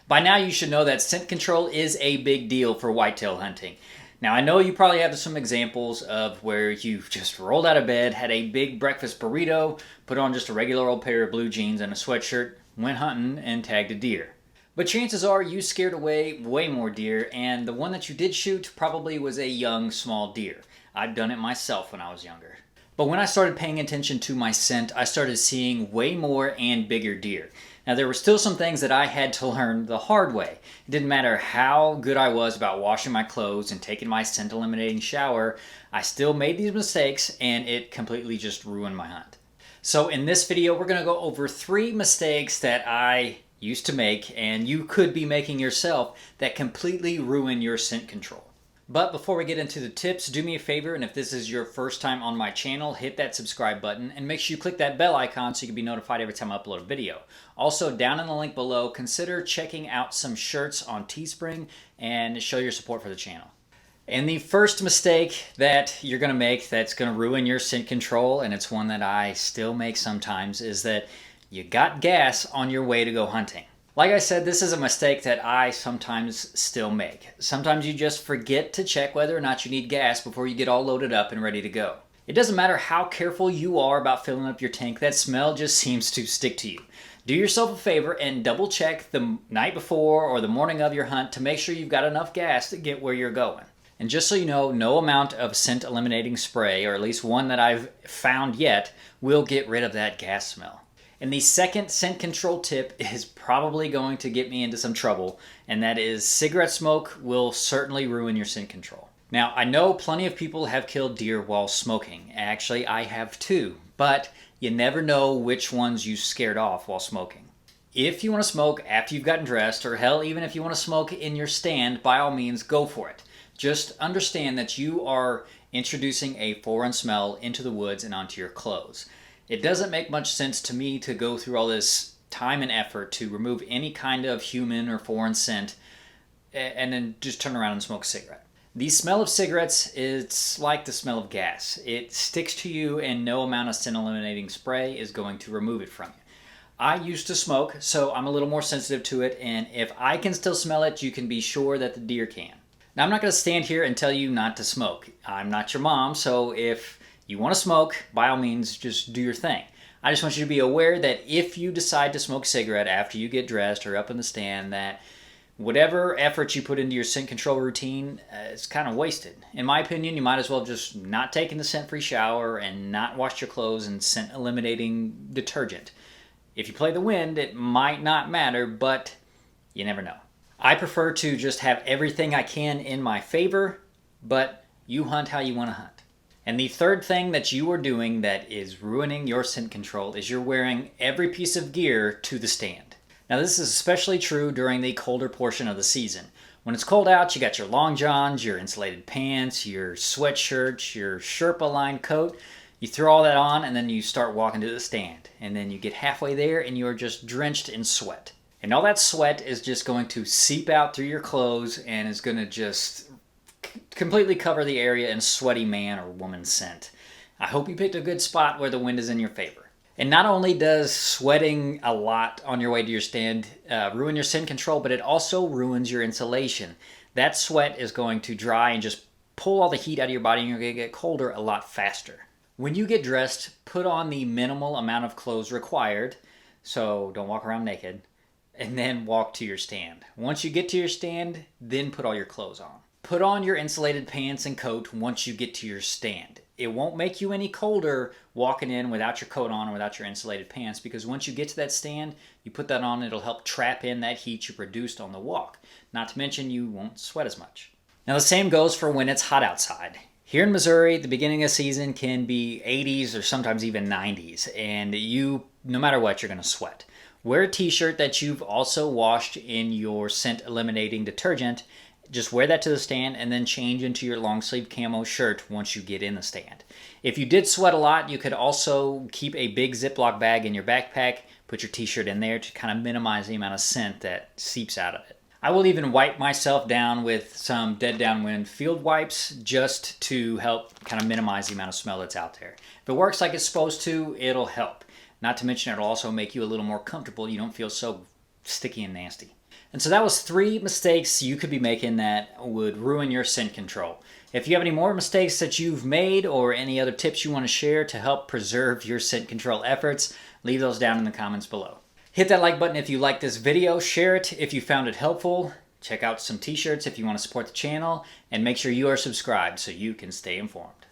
By now you should know that scent control is a big deal for whitetail hunting. Now I know you probably have some examples of where you've just rolled out of bed, had a big breakfast burrito, put on just a regular old pair of blue jeans and a sweatshirt, went hunting and tagged a deer. But chances are you scared away way more deer, and the one that you did shoot probably was a young, small deer. I've done it myself when I was younger. But when I started paying attention to my scent, I started seeing way more and bigger deer. Now there were still some things that I had to learn the hard way. It didn't matter how good I was about washing my clothes and taking my scent eliminating shower, I still made these mistakes and it completely just ruined my hunt. So in this video we're going to go over 3 mistakes that I used to make and you could be making yourself that completely ruin your scent control. But before we get into the tips, do me a favor, and if this is your first time on my channel, hit that subscribe button and make sure you click that bell icon so you can be notified every time I upload a video. Also, down in the link below, consider checking out some shirts on Teespring and show your support for the channel. And the first mistake that you're going to make that's going to ruin your scent control, and it's one that I still make sometimes, is that you got gas on your way to go hunting. Like I said, this is a mistake that I sometimes still make. Sometimes you just forget to check whether or not you need gas before you get all loaded up and ready to go. It doesn't matter how careful you are about filling up your tank, that smell just seems to stick to you. Do yourself a favor and double check the night before or the morning of your hunt to make sure you've got enough gas to get where you're going. And just so you know, no amount of scent eliminating spray, or at least one that I've found yet, will get rid of that gas smell. And the second scent control tip is probably going to get me into some trouble, and that is cigarette smoke will certainly ruin your scent control. Now, I know plenty of people have killed deer while smoking. Actually, I have too, but you never know which ones you scared off while smoking. If you want to smoke after you've gotten dressed, or hell, even if you want to smoke in your stand, by all means, go for it. Just understand that you are introducing a foreign smell into the woods and onto your clothes. It doesn't make much sense to me to go through all this time and effort to remove any kind of human or foreign scent and then just turn around and smoke a cigarette. The smell of cigarettes is like the smell of gas. It sticks to you and no amount of scent eliminating spray is going to remove it from you. I used to smoke, so I'm a little more sensitive to it, and if I can still smell it, you can be sure that the deer can. Now I'm not going to stand here and tell you not to smoke. I'm not your mom, so if you want to smoke, by all means, just do your thing. I just want you to be aware that if you decide to smoke a cigarette after you get dressed or up in the stand, that whatever effort you put into your scent control routine is kind of wasted. In my opinion, you might as well have just not taken the scent-free shower and not washed your clothes in scent-eliminating detergent. If you play the wind, it might not matter, but you never know. I prefer to just have everything I can in my favor, but you hunt how you want to hunt. And the third thing that you are doing that is ruining your scent control is you're wearing every piece of gear to the stand. Now this is especially true during the colder portion of the season. When it's cold out, you got your long johns, your insulated pants, your sweatshirt, your Sherpa-lined coat. You throw all that on and then you start walking to the stand. And then you get halfway there and you're just drenched in sweat. And all that sweat is just going to seep out through your clothes and is going to just completely cover the area in sweaty man or woman scent. I hope you picked a good spot where the wind is in your favor. And not only does sweating a lot on your way to your stand ruin your scent control, but it also ruins your insulation. That sweat is going to dry and just pull all the heat out of your body and you're going to get colder a lot faster. When you get dressed, put on the minimal amount of clothes required, so don't walk around naked, and then walk to your stand. Once you get to your stand, then put all your clothes on. Put on your insulated pants and coat once you get to your stand. It won't make you any colder walking in without your coat on or without your insulated pants, because once you get to that stand, you put that on, it'll help trap in that heat you produced on the walk. Not to mention you won't sweat as much. Now the same goes for when it's hot outside. Here in Missouri, the beginning of season can be 80s or sometimes even 90s, and no matter what, you're going to sweat. Wear a t-shirt that you've also washed in your scent eliminating detergent. Just wear that to the stand and then change into your long sleeve camo shirt once you get in the stand. If you did sweat a lot, you could also keep a big Ziploc bag in your backpack, put your t-shirt in there to kind of minimize the amount of scent that seeps out of it. I will even wipe myself down with some dead downwind field wipes just to help kind of minimize the amount of smell that's out there. If it works like it's supposed to, it'll help. Not to mention it'll also make you a little more comfortable. You don't feel so sticky and nasty. And so that was 3 mistakes you could be making that would ruin your scent control. If you have any more mistakes that you've made or any other tips you want to share to help preserve your scent control efforts, leave those down in the comments below. Hit that like button if you like this video, share it if you found it helpful, check out some t-shirts if you want to support the channel, and make sure you are subscribed so you can stay informed.